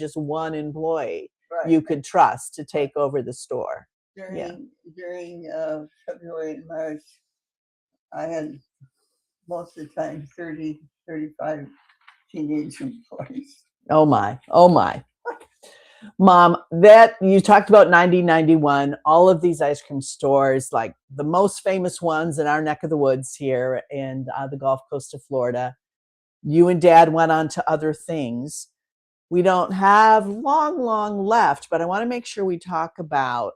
just one employee Right. you could trust to take over the store. During February and March, I had most of the time 30, 35 teenage employees. Oh my, oh my. Mom, that you talked about 1991, all of these ice cream stores, like the most famous ones in our neck of the woods here in the Gulf Coast of Florida. You and Dad went on to other things. We don't have long left, but I want to make sure we talk about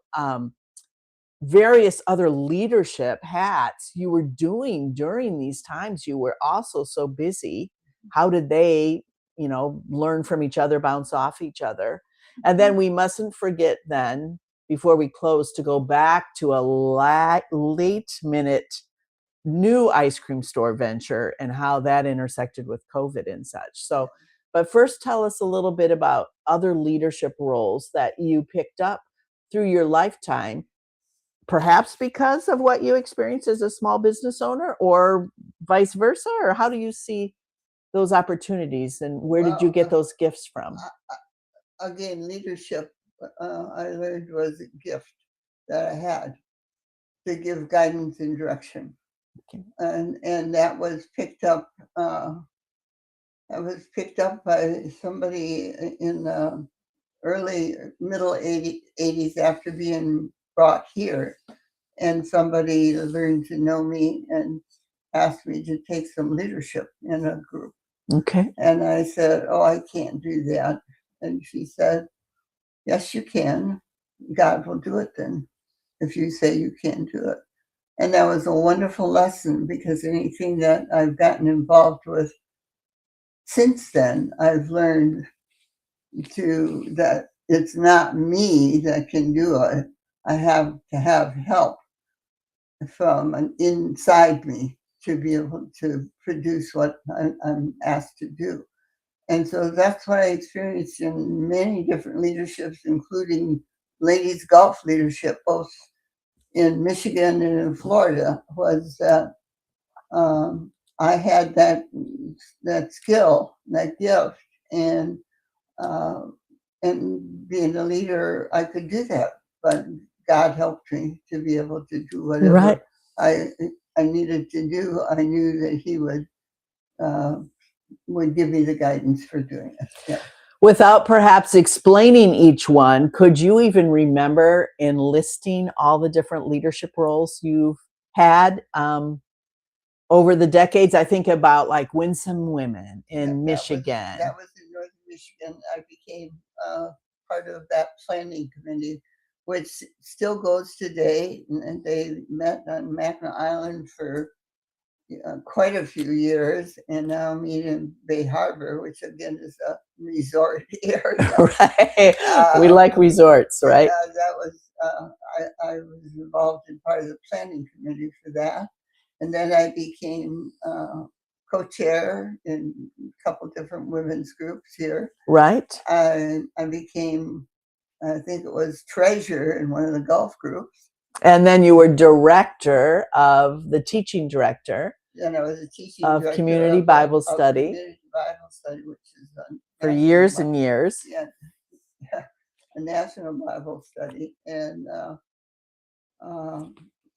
various other leadership hats you were doing during these times. You were also so busy. How did they, learn from each other, bounce off each other? And then we mustn't forget then, before we close, to go back to a late minute new ice cream store venture and how that intersected with COVID and such. So, but first tell us a little bit about other leadership roles that you picked up through your lifetime, perhaps because of what you experienced as a small business owner, or vice versa, or how do you see those opportunities, and where did you get those gifts from? Again, leadership, I learned, was a gift that I had to give guidance and direction. Okay. And that was picked up. By somebody in the middle 80s after being brought here, and somebody learned to know me and asked me to take some leadership in a group. Okay. And I said, "Oh, I can't do that." And she said, "Yes, you can. God will do it then, if you say you can do it." And that was a wonderful lesson, because anything that I've gotten involved with since then, I've learned that it's not me that can do it. I have to have help from inside me to be able to produce what I'm asked to do. And so that's what I experienced in many different leaderships, including ladies golf leadership, both in Michigan and in Florida, was that I had that skill, that gift, and being a leader, I could do that. But God helped me to be able to do whatever I needed to do. I knew that He would give me the guidance for doing it. Yeah. Without perhaps explaining each one, could you even remember enlisting all the different leadership roles you've had over the decades? I think about like Winsome Women in Michigan. That was in Northern Michigan. I became part of that planning committee, which still goes today. And they met on Mackinac Island for quite a few years, and now meet in Bay Harbor, which again is a resort area. Right. We like resorts, right? That was I was involved in part of the planning committee for that, and then I became co-chair in a couple different women's groups here. Right. I became, I think it was treasurer in one of the golf groups. And then you were the teaching director. And I was a teaching of director Community Bible Study. Community Bible Study, which is for years and years. Yeah, a national Bible study, and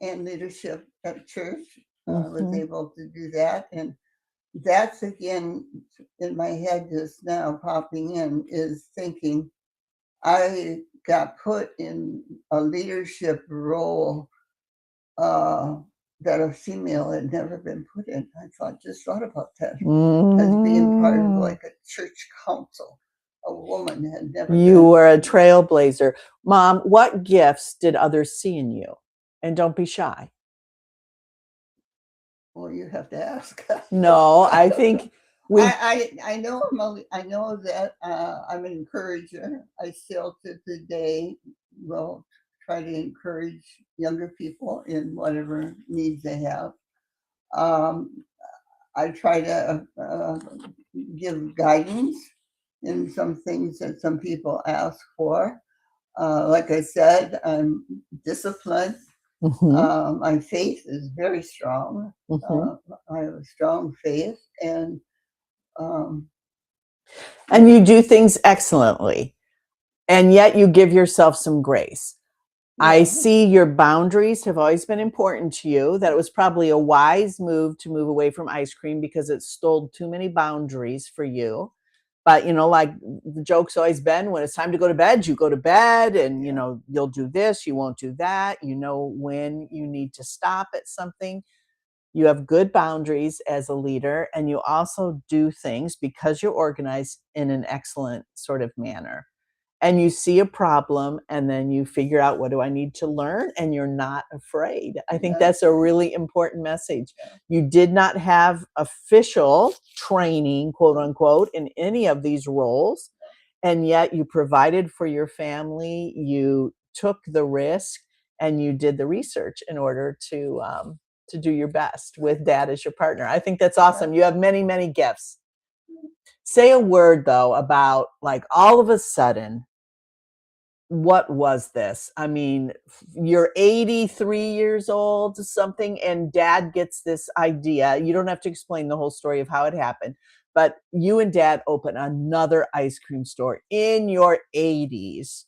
leadership at church. Was able to do that, and that's again in my head just now popping in, is thinking I got put in a leadership role that a female had never been put in. I just thought about that as being part of like a church council. A woman had never been. You were a trailblazer. Mom, what gifts did others see in you? And don't be shy. Well, you have to ask. No, I think I know that I'm an encourager. I still to today will try to encourage younger people in whatever needs they have. I try to give guidance in some things that some people ask for. Like I said, I'm disciplined. My faith is very strong. I have a strong faith, and And you do things excellently. And yet you give yourself some grace. I see your boundaries have always been important to you, that it was probably a wise move to move away from ice cream because it stole too many boundaries for you. But, you know, like the joke's always been when it's time to go to bed, you go to bed and, you know, you'll do this, you won't do that. You know when you need to stop at something. You have good boundaries as a leader, and you also do things because you're organized in an excellent sort of manner. And you see a problem and then you figure out, what do I need to learn? And you're not afraid. I think that's a really important message. You did not have official training, quote unquote, in any of these roles. And yet you provided for your family, you took the risk, and you did the research in order to do your best with Dad as your partner. I think that's awesome. You have many, many gifts. Say a word though about, like, all of a sudden, what was this? I mean, you're 83 years old, something, and Dad gets this idea. You don't have to explain the whole story of how it happened, but you and Dad open another ice cream store in your 80s.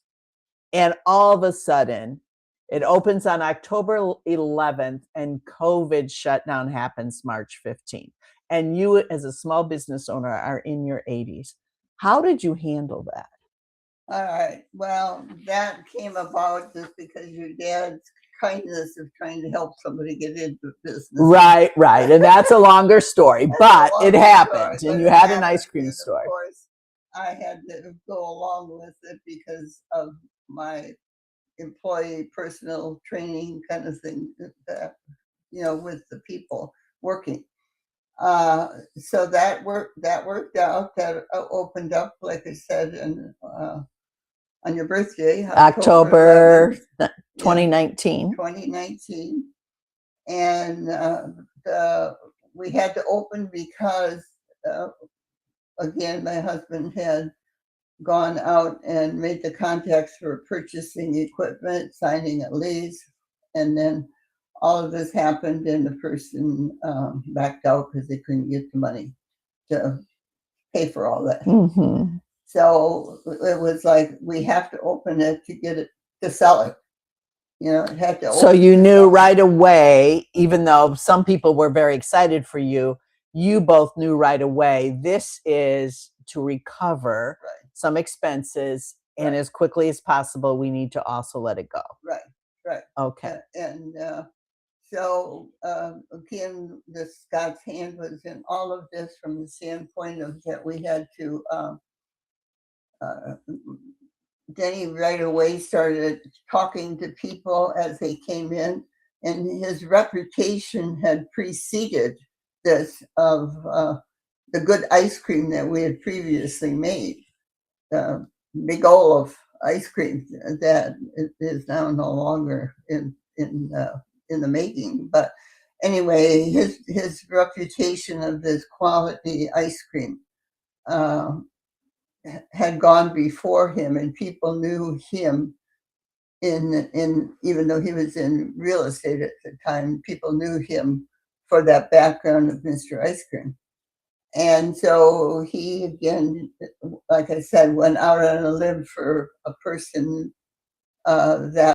And all of a sudden, it opens on October 11th, and COVID shutdown happens March 15th. And you, as a small business owner, are in your 80s. How did you handle that? All right. Well, that came about just because your dad's kindness of trying to help somebody get into business. Right. And that's a longer story, but it happened, and you had an ice cream store. Of course, I had to go along with it because of my employee personal training kind of thing, that, you know, with the people working. So that worked out. That opened up, like I said, and on your birthday, October 11th, 2019. 2019. And we had to open because, again, my husband had gone out and made the contacts for purchasing equipment, signing a lease, and then all of this happened, and the person backed out because they couldn't get the money to pay for all that. Mm-hmm. So it was like, we have to open it to get it, to sell it. You know, it had to. So you knew right away, even though some people were very excited for you, you both knew right away, this is to recover some expenses, and as quickly as possible, we need to also let it go. Right. Okay. And so again, God's hand was in all of this from the standpoint of that we had to. Denny right away started talking to people as they came in, and his reputation had preceded this of the good ice cream that we had previously made. Big Olive ice cream that is now no longer in the making. But anyway, his reputation of this quality ice cream had gone before him, and people knew him in even though he was in real estate at the time, people knew him for that background of Mr. Ice Cream. And so he, again, like I said, went out on a limb for a person that